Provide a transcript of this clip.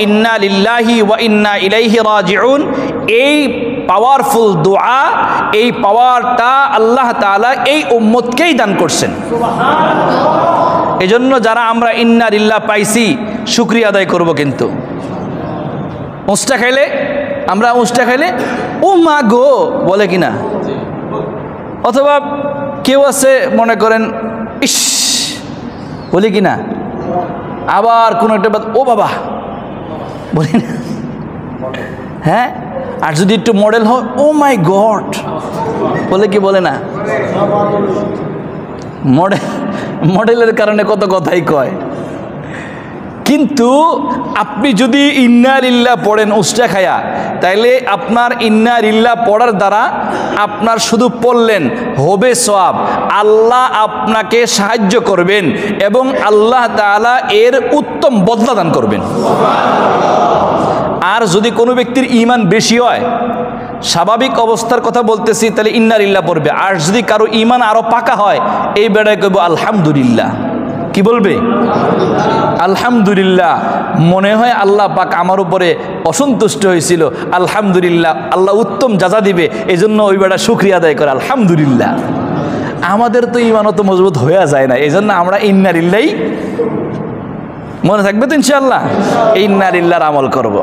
ইন্না লিল্লাহি ওয়া ইন্না ইলাইহি রাজিউন, এই পাওয়ারফুল দোয়া, এই পাওয়ারটা আল্লাহ তাআলা এই উম্মতকেই দান করছেন। এজন্য যারা আমরা ইন্না লিল্লাহ পাইছি শুকরিয়া আদায় করব। কিন্তু উঁচটা খাইলে, আমরা উঁচটা খাইলে ও মা গো বলে কিনা, অথবা কেউ আছে মনে করেন ইস বলি কিনা, আবার কোনো একটা ও বাবা বলি না, হ্যাঁ। আর যদি একটু মডেল হয় ও মাই গড বলে কি বলে না, মডেলের কারণে কত কথাই কয়। কিন্তু আপনি যদি ইন্না লিল্লাহ পড়েন উস্তা খায়া, তাইলে আপনার ইন্না লিল্লাহ পড়ার দ্বারা আপনার শুধু পড়লেন হবে সওয়াব, আল্লাহ আপনাকে সাহায্য করবেন এবং আল্লাহ তাআলা এর উত্তম বদলা দান করবেন। আর যদি কোনো ব্যক্তির ঈমান বেশি হয়, স্বাভাবিক অবস্থার কথা বলতেছি, তাহলে ইন্না লিল্লাহ পড়বে। আর যদি কারো ঈমান আরো পাকা হয়, এই বেড়ায় কইব আলহামদুলিল্লাহ। কি বলবে? আলহামদুলিল্লাহ, মনে হয় আল্লাহ পাক আমার উপরে অসন্তুষ্ট হয়েছিল, আলহামদুলিল্লাহ আল্লাহ উত্তম যাজা দিবে, এই জন্য ওই বেড়া শুকরিয়া আদায় করে আলহামদুলিল্লাহ। আমাদের তো ঈমান অত মজবুত হয়ে যায় না, এই জন্য আমরা ইন্না লিল্লাহই, মনে থাকবে তো ইনশাআল্লাহ, ইন্না লিল্লাহর আমল করব।